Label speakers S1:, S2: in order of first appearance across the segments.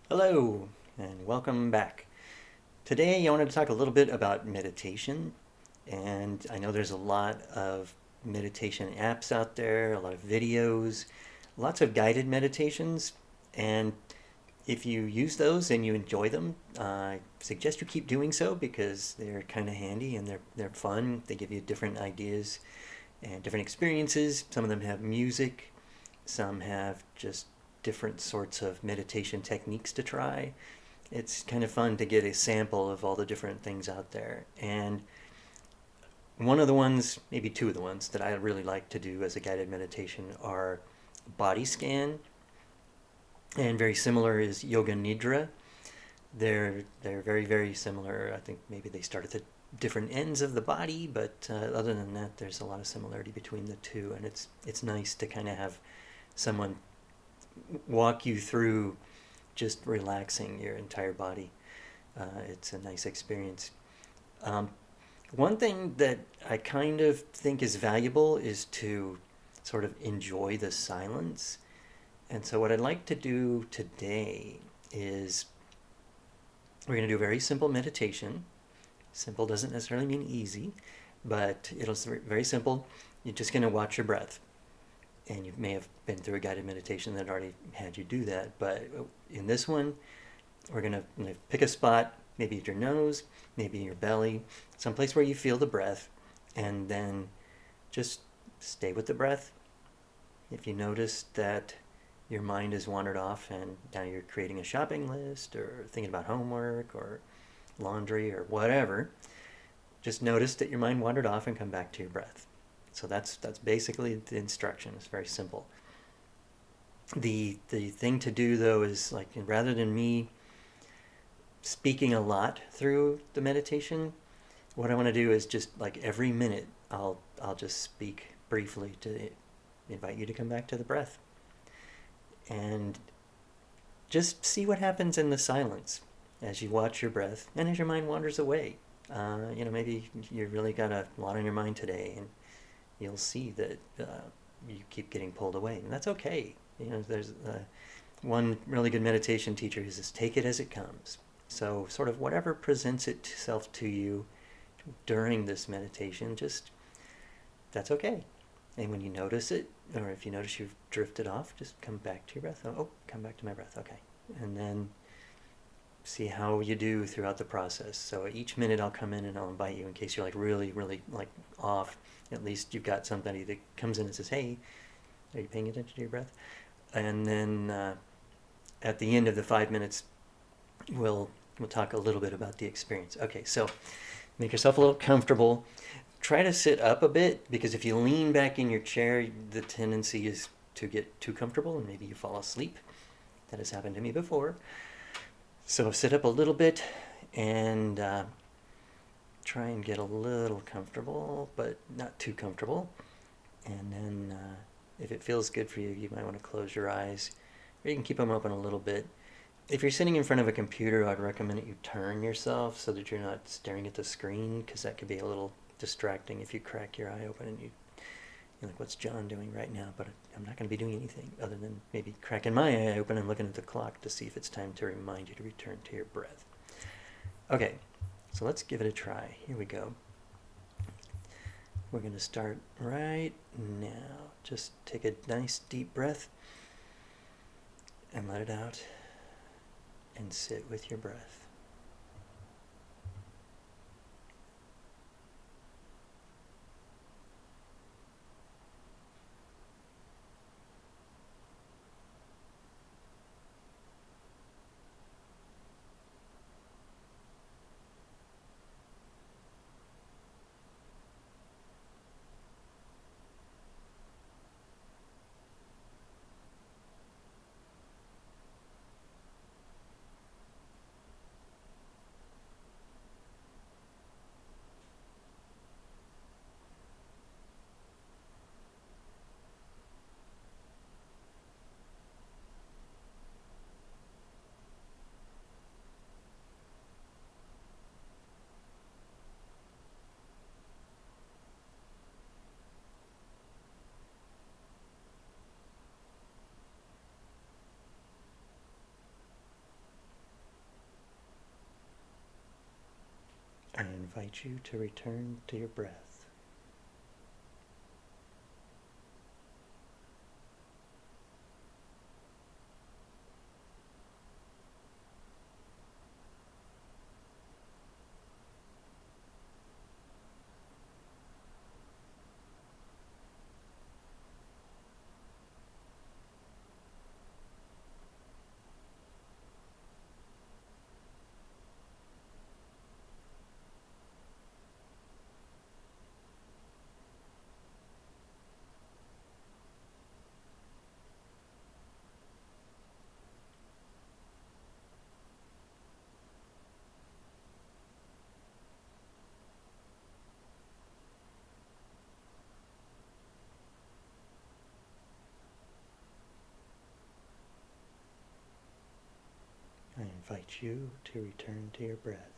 S1: Hello, and welcome back. Today, I wanted to talk a little bit about meditation. And I know there's a lot of meditation apps out there, a lot of videos, lots of guided meditations. And if you use those and you enjoy them, I suggest you keep doing so because they're kind of handy and they're fun. They give you different ideas and different experiences. Some of them have music, some have just different sorts of meditation techniques to try. It's kind of fun to get a sample of all the different things out there. And one of the ones, maybe two of the ones that I really like to do as a guided meditation are body scan, and very similar is yoga nidra. They're very similar. I think maybe they start at the different ends of the body, but other than that, there's a lot of similarity between the two, and it's nice to kind of have someone walk you through just relaxing your entire body. It's a nice experience. Um, One thing that I kind of think is valuable is to sort of enjoy the silence. And so, what I'd like to do today is we're going to do a very simple meditation. Simple doesn't necessarily mean easy, but it'll very simple. You're just going to watch your breath. And you may have been through a guided meditation that already had you do that. But in this one, we're going to pick a spot, maybe at your nose, maybe your belly, someplace where you feel the breath, and then just stay with the breath. If you notice that your mind has wandered off and now you're creating a shopping list or thinking about homework or laundry or whatever, just notice that your mind wandered off and come back to your breath. So that's basically the instruction. It's very simple. The thing to do though is like rather than me speaking a lot through the meditation, what I want to do is just like every minute I'll just speak briefly to invite you to come back to the breath and just see what happens in the silence as you watch your breath and as your mind wanders away. Maybe you really got a lot on your mind today, and you'll see that you keep getting pulled away, and that's okay. There's one really good meditation teacher who says, "Take it as it comes." So, sort of whatever presents itself to you during this meditation, just that's okay. And when you notice it, or if you notice you've drifted off, just come back to your breath. Oh, come back to my breath. Okay. And then see how you do throughout the process. So each minute I'll come in and I'll invite you in case you're like really like off. At least you've got somebody that comes in and says, "Hey, are you paying attention to your breath?" And then at the end of the 5 minutes, we'll talk a little bit about the experience. Okay, so make yourself a little comfortable. Try to sit up a bit because if you lean back in your chair, the tendency is to get too comfortable and maybe you fall asleep. That has happened to me before. So sit up a little bit and try and get a little comfortable, but not too comfortable. And then if it feels good for you, you might want to close your eyes, or you can keep them open a little bit. If you're sitting in front of a computer, I'd recommend that you turn yourself so that you're not staring at the screen, because that could be a little distracting if you crack your eye open and you're like, "What's John doing right now?" But I'm not going to be doing anything other than maybe cracking my eye open and looking at the clock to see if it's time to remind you to return to your breath. Okay, so let's give it a try. Here we go. We're going to start right now. Just take a nice deep breath and let it out and sit with your breath. invite you to return to your breath. I invite you to return to your breath.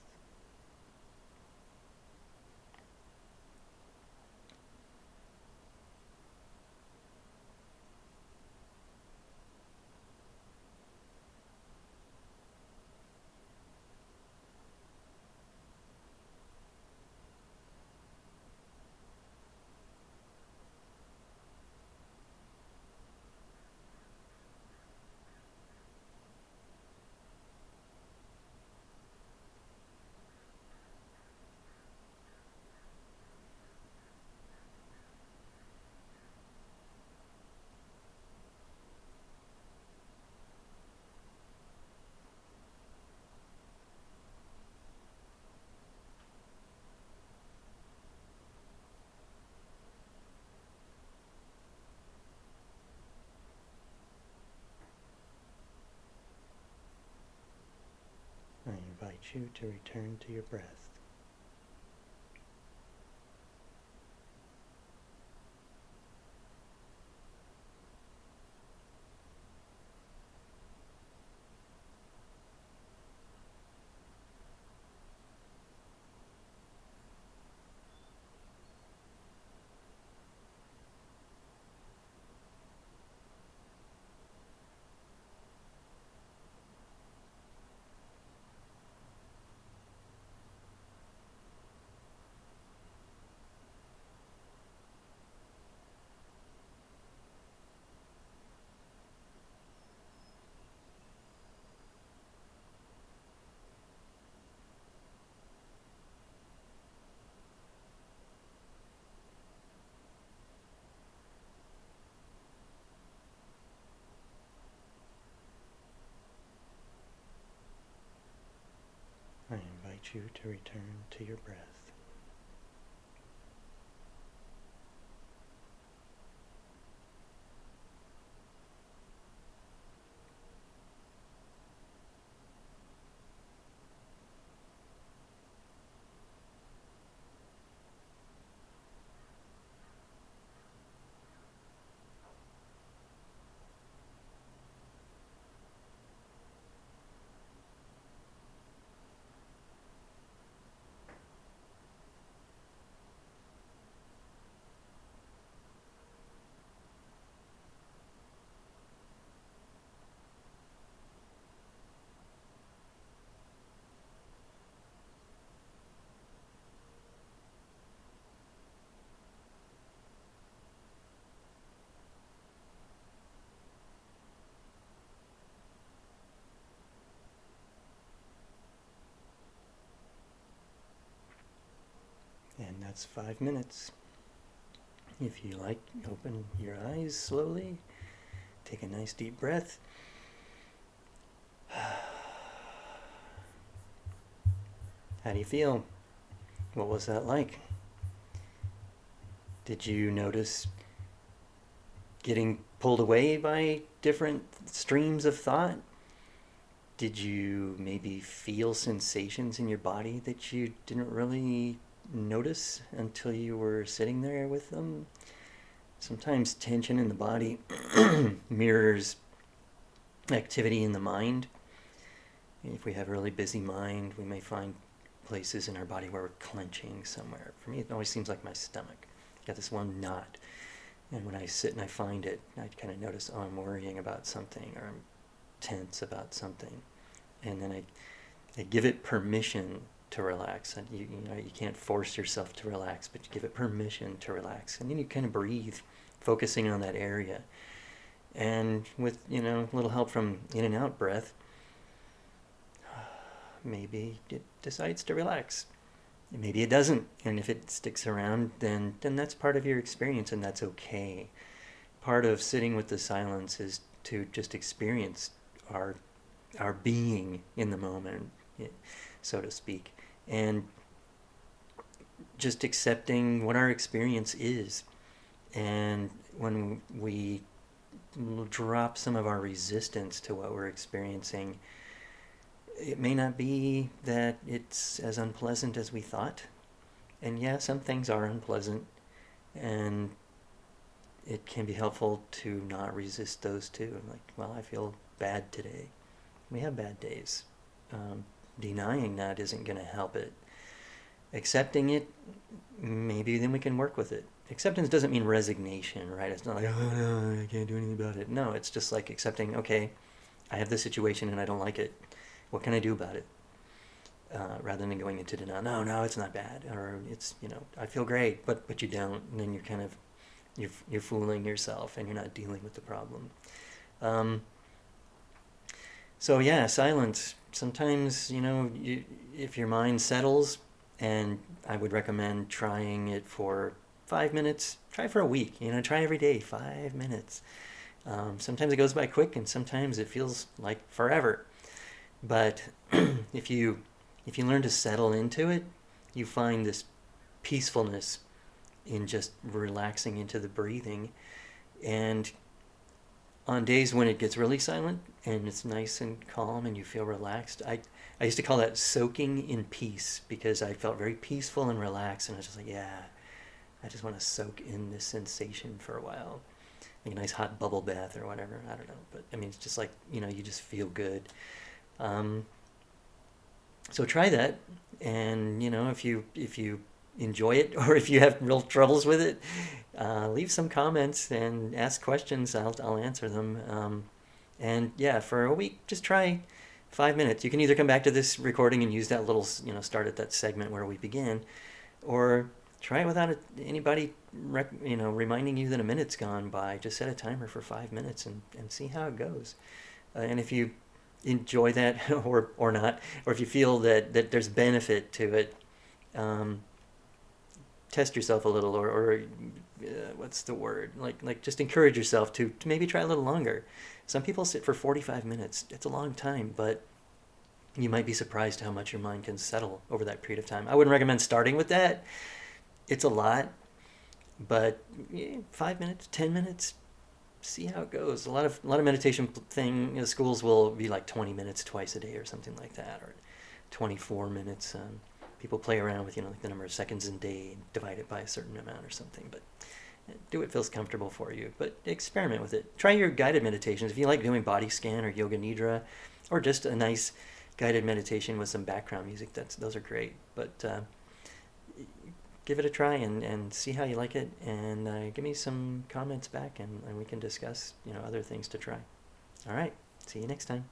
S1: I invite you to return to your breath. I invite you to return to your breath. And that's 5 minutes. If you like, open your eyes slowly. Take a nice deep breath. How do you feel? What was that like? Did you notice getting pulled away by different streams of thought? Did you maybe feel sensations in your body that you didn't really notice until you were sitting there with them? Sometimes tension in the body mirrors activity in the mind. If we have a really busy mind, we may find places in our body where we're clenching somewhere. For me, it always seems like my stomach. Got this one knot. And when I sit and I find it, I kind of notice, oh, I'm worrying about something, or I'm tense about something. And then I give it permission to relax. And you can't force yourself to relax, but you give it permission to relax. And then you kind of breathe, focusing on that area. And with, a little help from in and out breath, maybe it decides to relax. Maybe it doesn't. And if it sticks around, then that's part of your experience, and that's okay. Part of sitting with the silence is to just experience our being in the moment, so to speak, and just accepting what our experience is. And when we drop some of our resistance to what we're experiencing, it may not be that it's as unpleasant as we thought. And yeah, some things are unpleasant, and it can be helpful to not resist those too. Like, well, I feel bad today. We have bad days. Denying that isn't going to help it. Accepting it, maybe then we can work with it. Acceptance doesn't mean resignation, right? It's not like, oh no, I can't do anything about it. No, it's just like accepting, okay, I have this situation and I don't like it. What can I do about it? Rather than going into denial. No, it's not bad. Or it's, I feel great, but you don't. And then you're kind of, you're fooling yourself and you're not dealing with the problem. So yeah, silence. Sometimes, if your mind settles, and I would recommend trying it for 5 minutes, try for a week, try every day, 5 minutes. Sometimes it goes by quick and sometimes it feels like forever. But if you learn to settle into it, you find this peacefulness in just relaxing into the breathing. And on days when it gets really silent and it's nice and calm and you feel relaxed, I used to call that soaking in peace, because I felt very peaceful and relaxed, and I was just like, yeah, I just want to soak in this sensation for a while. Like a nice hot bubble bath or whatever, I don't know. But I mean, it's just like, you just feel good. So try that, and if you enjoy it, or if you have real troubles with it, leave some comments and ask questions. I'll answer them. And yeah, for a week, just try 5 minutes. You can either come back to this recording and use that little, start at that segment where we begin, or try it without anybody, reminding you that a minute's gone by. Just set a timer for 5 minutes and see how it goes. And if you enjoy that or not, or if you feel that there's benefit to it, test yourself a little, or what's the word? Like just encourage yourself to maybe try a little longer. Some people sit for 45 minutes. It's a long time, but you might be surprised how much your mind can settle over that period of time. I wouldn't recommend starting with that. It's a lot, but 5 minutes, 10 minutes, see how it goes. A lot of meditation schools will be like 20 minutes twice a day or something like that, or 24 minutes. People play around with like the number of seconds in a day and divide it by a certain amount or something, but do what feels comfortable for you. But experiment with it. Try your guided meditations. If you like doing body scan or yoga nidra, or just a nice guided meditation with some background music, those are great. But give it a try and see how you like it, and give me some comments back, and we can discuss other things to try. All right, see you next time.